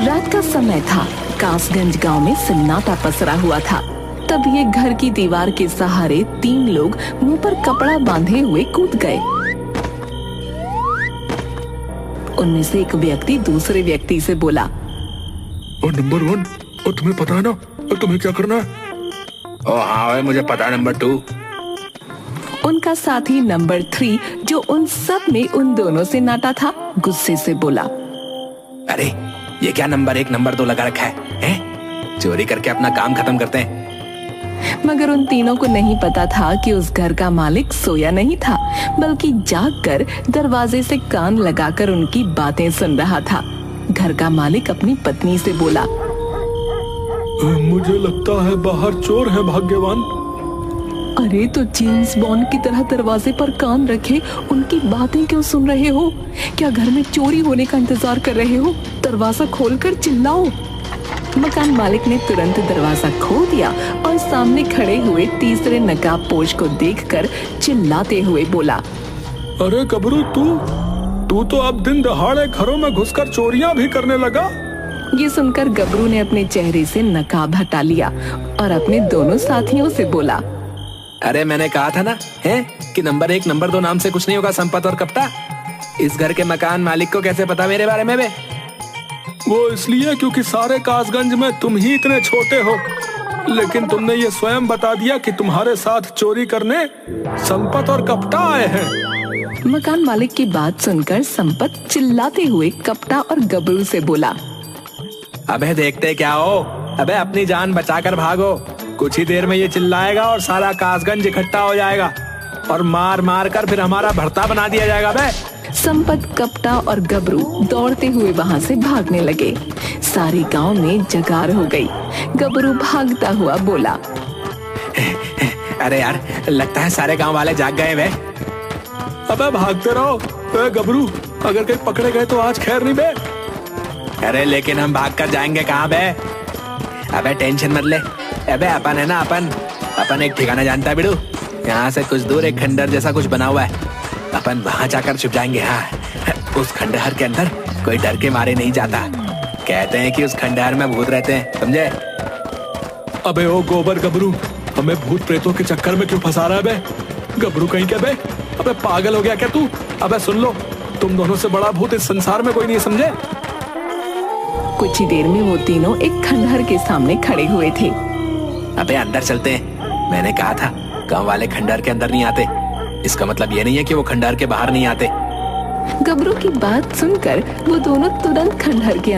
रात का समय था। कासगंज गांव में सन्नाटा पसरा हुआ था। तभी एक घर की दीवार के सहारे 3 लोग मुंह पर कपड़ा बांधे हुए कूद गए। उनमें से एक व्यक्ति दूसरे व्यक्ति से बोला, और नंबर 1, और तुम्हें पता है ना और तुम्हें क्या करना है? ओ हाँ भाई, मुझे पता है नंबर 2। उनका साथी नंबर 3 जो उन सब में उन दोनों से नाटा था, गुस्से से बोला, अरे ये क्या नंबर 1 नंबर 2 लगा रखा है? चोरी करके अपना काम खत्म करते हैं। मगर उन तीनों को नहीं पता था कि उस घर का मालिक सोया नहीं था, बल्कि जागकर दरवाजे से कान लगाकर उनकी बातें सुन रहा था। घर का मालिक अपनी पत्नी से बोला, मुझे लगता है बाहर चोर है भाग्यवान। अरे तो जेम्स बॉन्ड की तरह दरवाजे पर कान रखे उनकी बातें क्यों सुन रहे हो? क्या घर में चोरी होने का इंतजार कर रहे हो? दरवाजा खोलकर चिल्लाओ। मकान मालिक ने तुरंत दरवाजा खोल दिया और सामने खड़े हुए तीसरे नकाबपोश को देखकर चिल्लाते हुए बोला, अरे गबरू, तू तो अब दिन दहाड़े घरों में घुसकर चोरियां भी करने लगा। ये सुनकर गबरू ने अपने चेहरे से नकाब हटा लिया और अपने दोनों साथियों से बोला, अरे मैंने कहा था ना कि नंबर 1 नंबर 2 नाम से कुछ नहीं होगा संपत और कपटा। इस घर के मकान मालिक को कैसे पता मेरे बारे में बे? वो इसलिए क्योंकि सारे कासगंज में तुम ही इतने छोटे हो, लेकिन तुमने ये स्वयं बता दिया कि तुम्हारे साथ चोरी करने संपत और कपटा आए हैं। मकान मालिक की बात सुनकर संपत चिल्लाते हुए कपटा और गबरू से बोला, अबे देखते क्या हो? अबे अपनी जान बचाकर भागो। कुछ ही देर में ये चिल्लाएगा और सारा कासगंज इकट्ठा हो जाएगा और मार मार कर फिर हमारा भरता बना दिया जाएगा बे। संपत, कपटा और गबरू दौड़ते हुए वहां से भागने लगे। सारे गांव में जगार हो गई। गबरू भागता हुआ बोला, अरे यार, लगता है सारे गांव वाले जाग गए बे। अबे भागते रहो। गबरू, अगर कहीं पकड़े गए तो आज खैर नहीं बे। अरे लेकिन हम भाग कर जाएंगे कहाँ बे? अबे टेंशन मत ले। अबे अपन है ना, अपन एक ठिकाना जानता है बिड़ू। यहाँ से कुछ दूर एक खंडहर जैसा कुछ बना हुआ है। अपन वहाँ जाकर छुप जाएंगे। हाँ, उस खंडहर के अंदर कोई डर के मारे नहीं जाता। कहते हैं कि उस खंडहर में भूत रहते हैं, समझे? अबे ओ गोबर गबरू, हमें भूत प्रेतों के चक्कर में क्यों फंसा रहा है बे? गबरू कहीं क्या बे? अबे पागल हो गया क्या तू? अबे सुन लो, तुम दोनों से बड़ा भूत इस संसार में कोई नहीं, समझे? कुछ ही देर में वो तीनों एक खंडहर के सामने खड़े हुए थे। अबे अंदर चलते हैं। मैंने कहा था गांव वाले खंडहर के अंदर नहीं आते। इसका मतलब ये नहीं है कि वो खंडहर के बाहर नहीं आते। गबरू की बात सुनकर वो दोनों तुरंत खंडहर के